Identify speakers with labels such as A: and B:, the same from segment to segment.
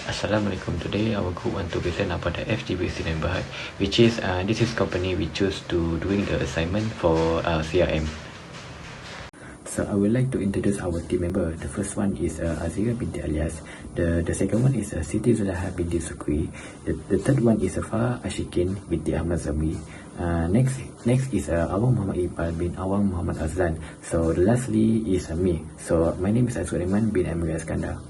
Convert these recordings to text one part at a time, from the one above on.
A: Assalamualaikum. Today our group want to present about the FGB student Berhad, which is this is company we choose to doing the assignment for CRM. So I would like to introduce our team member. The first one is Azira binti Alias. The second one is Siti Zulaha binti Sukri. The third one is Farah Ashikin binti Ahmad Zamri. Next is Awang Muhammad Iqbal bin Awang Muhammad Azlan. So lastly is me. So my name is Azwariman bin Amir Iskandar.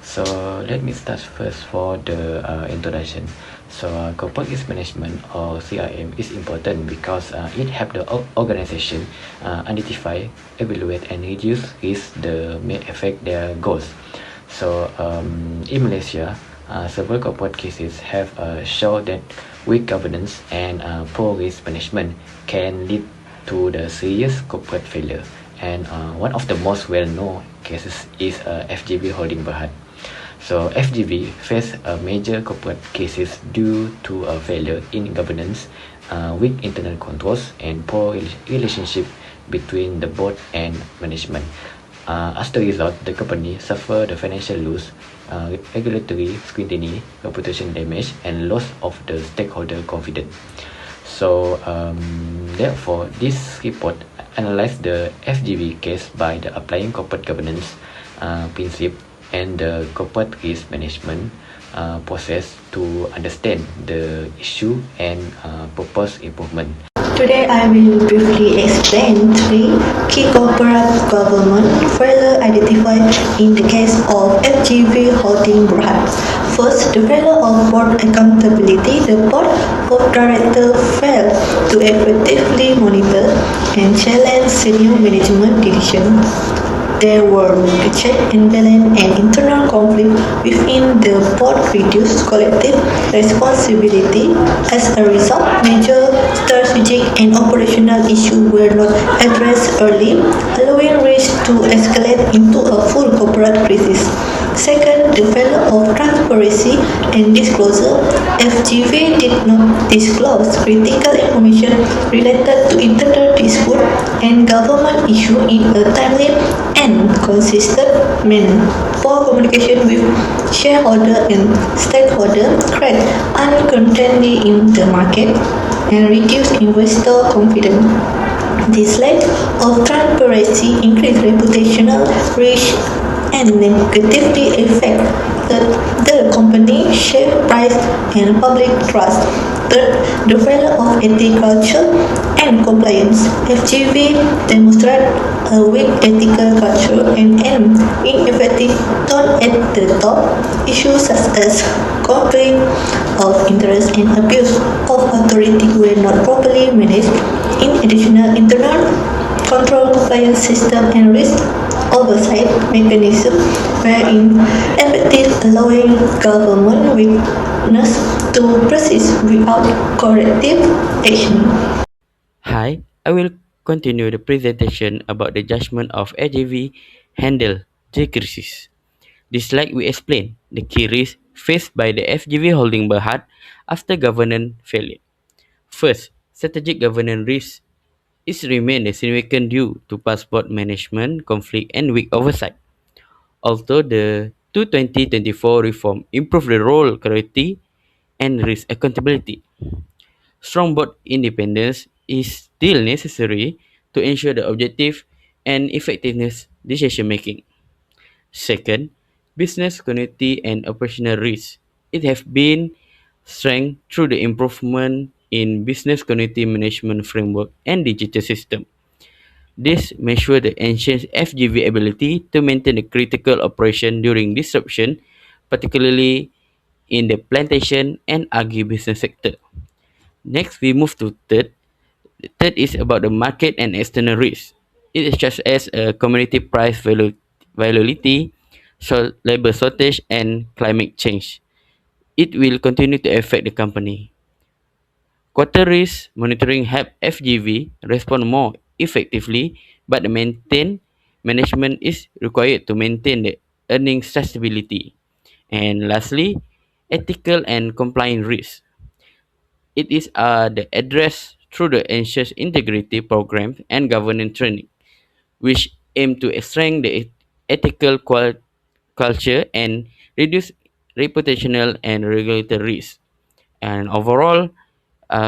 A: So let me start first for the introduction. So corporate risk management or CRM is important because it helps the organization identify, evaluate and reduce risk that may affect their goals. So in Malaysia, several corporate cases have shown that weak governance and poor risk management can lead to the serious corporate failure. And one of the most well-known cases is FGB Holding Berhad. So FGB faced major corporate cases due to a failure in governance, weak internal controls, and poor relationship between the board and management. As a result, the company suffered the financial loss, regulatory scrutiny, reputation damage, and loss of the stakeholder confidence. So therefore, this report analyzed the FGB case by the applying corporate governance principle and the corporate risk management process to understand the issue and propose improvement.
B: Today I will briefly explain three key corporate government failure identified in the case of FGB Holding Berhad. First, the failure of board accountability. The board of directors failed to effectively monitor and challenge senior management decisions. There were check and balance and internal conflict within the board reduced collective responsibility. As a result, major strategic and operational issues were not addressed early, allowing risk to escalate into a full corporate crisis. Second, the failure of transparency and disclosure. FGV did not disclose critical information related to internal dispute and government issue in a timely and consistent manner. Poor communication with shareholder and stakeholder create uncertainty in the market and reduce investor confidence. This lack of transparency increased reputational risk and negatively affect the company share price and public trust. Third, the failure of ethical culture and compliance. FGV demonstrated a weak ethical culture and an ineffective tone at the top. Issues such as conflict of interest and abuse of authority were not properly managed. In addition, internal control compliance system and risk oversight mechanism were ineffective, allowing government weakness to persist without corrective action.
C: Hi, I will continue the presentation about the judgment of AJV handle the crisis. This slide we explain the key risks faced by the FGV Holding Berhad after governance failure. First, strategic governance risk is remain significant due to past board management conflict and weak oversight. Although the 2024 reform improved the role clarity and risk accountability, strong board independence is still necessary to ensure the objective and effectiveness decision making. Second, business continuity and operational risk. It has been strengthened through the improvement in business continuity management framework and digital system. This measures the ensures FGV ability to maintain the critical operation during disruption, particularly in the plantation and agri business sector. Next, we move to third. The third is about the market and external risk. It is such as community price volatility, labor shortage, and climate change. It will continue to affect the company. Quarter risk monitoring help FGV respond more effectively, but the maintain management is required to maintain the earnings sustainability. And lastly, ethical and compliance risk. It is the address through the ensures integrity program and governance training, which aim to strengthen the ethical culture and reduce reputational and regulatory risk. And overall,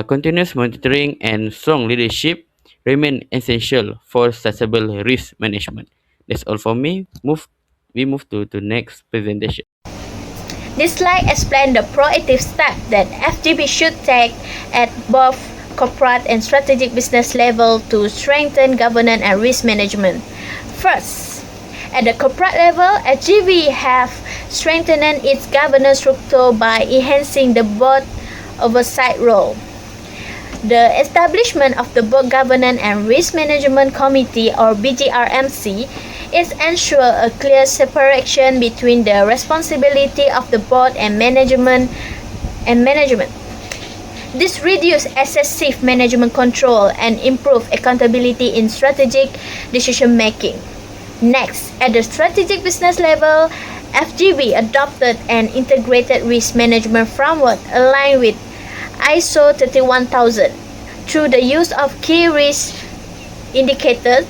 C: continuous monitoring and strong leadership remain essential for sustainable risk management. That's all for me. We move to next presentation.
D: This slide explains the proactive steps that FGB should take at both corporate and strategic business level to strengthen governance and risk management. First, at the corporate level, FGB have strengthened its governance structure by enhancing the board oversight role. The establishment of the Board Governance and Risk Management Committee, or BGRMC, is ensure a clear separation between the responsibility of the board and management. This reduces excessive management control and improves accountability in strategic decision making. Next, at the strategic business level, FGB adopted an integrated risk management framework aligned with ISO 31000. Through the use of key risk indicators,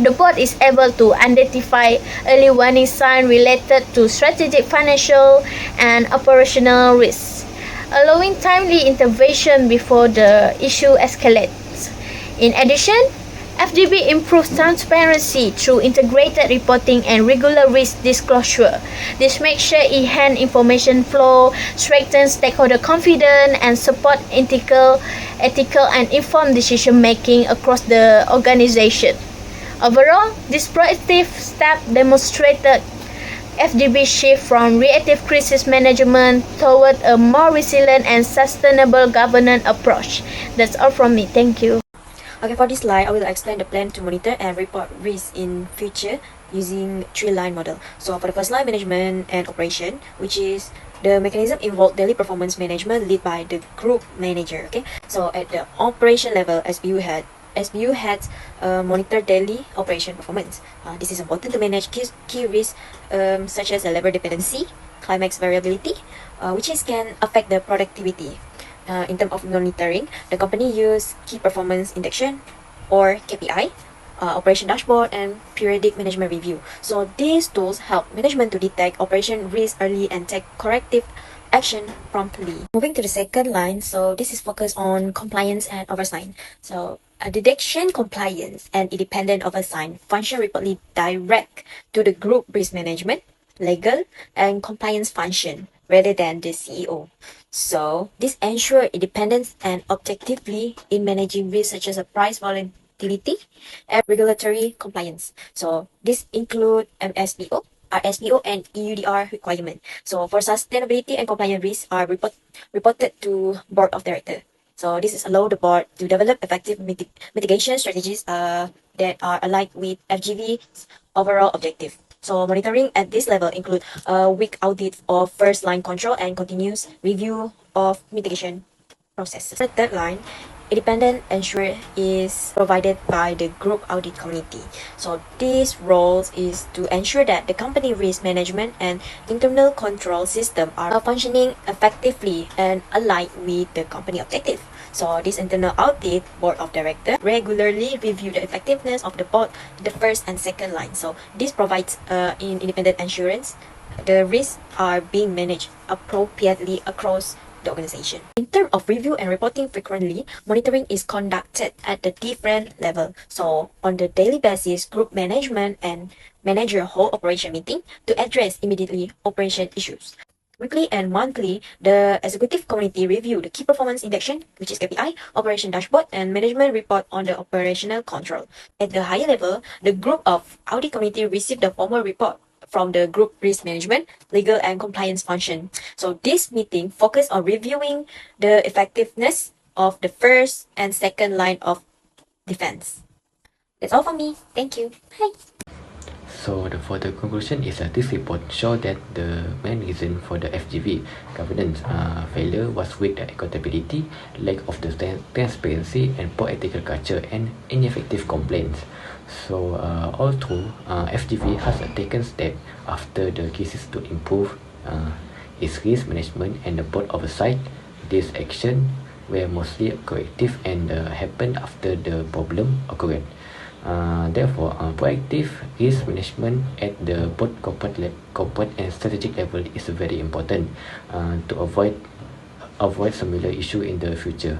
D: the board is able to identify early warning signs related to strategic, financial, and operational risks, allowing timely intervention before the issue escalates. In addition, FGB improves transparency through integrated reporting and regular risk disclosure. This makes sure enhanced information flow, strengthens stakeholder confidence, and support ethical and informed decision making across the organization. Overall, this proactive step demonstrated FGB shift from reactive crisis management toward a more resilient and sustainable governance approach. That's all from me. Thank you.
E: Okay, for this slide, I will explain the plan to monitor and report risk in future using three-line model. So for the first line, management and operation, which is the mechanism involved daily performance management led by the group manager. Okay, so at the operation level, SBU heads monitor daily operation performance. This is important to manage key risks such as labor dependency, climax variability, which can affect the productivity. In terms of monitoring, the company use key performance indication or KPI, operation dashboard, and periodic management review. So these tools help management to detect operation risk early and take corrective action promptly. Moving to the second line, so this is focused on compliance and oversight. So detection, compliance, and independent oversight function reportedly direct to the group risk management, legal, and compliance function rather than the CEO. So this ensures independence and objectively in managing risks such as price volatility and regulatory compliance. So this include MSPO, RSPO, and EUDR requirement. So for sustainability and compliance risks are reported to board of directors. So this is allow the board to develop effective mitigation strategies that are aligned with FGV's overall objective. So monitoring at this level include a week audit of first line control and continuous review of mitigation processes. The third line, independent assurance is provided by the group audit committee. So this role is to ensure that the company risk management and internal control system are functioning effectively and aligned with the company objective. So this internal audit board of directors regularly review the effectiveness of the board, the first and second line. So this provides in independent assurance the risks are being managed appropriately across the organization. In terms of review and reporting frequently, monitoring is conducted at the different level. So on the daily basis, group management and manager hold operation meeting to address immediately operation issues. Weekly and monthly, the executive committee review the key performance indication, which is KPI, operation dashboard, and management report on the operational control. At the higher level, the group of audit committee receive the formal report from the group risk management, legal, and compliance function. So this meeting focused on reviewing the effectiveness of the first and second line of defense. That's all for me. Thank you. Bye.
A: So for the conclusion is that this report show that the main reason for the FGV governance failure was weak accountability, lack of the transparency, and poor ethical culture, and ineffective complaints. So although FGV has taken steps after the cases to improve its risk management and the board oversight, these actions were mostly corrective and happened after the problem occurred. Therefore, proactive risk management at the both corporate and strategic level is very important to avoid similar issue in the future.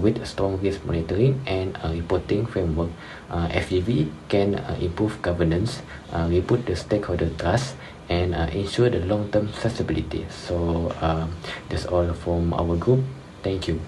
A: With a strong risk monitoring and reporting framework, FGV can improve governance, reboot the stakeholder trust, and ensure the long-term sustainability. So that's all from our group. Thank you.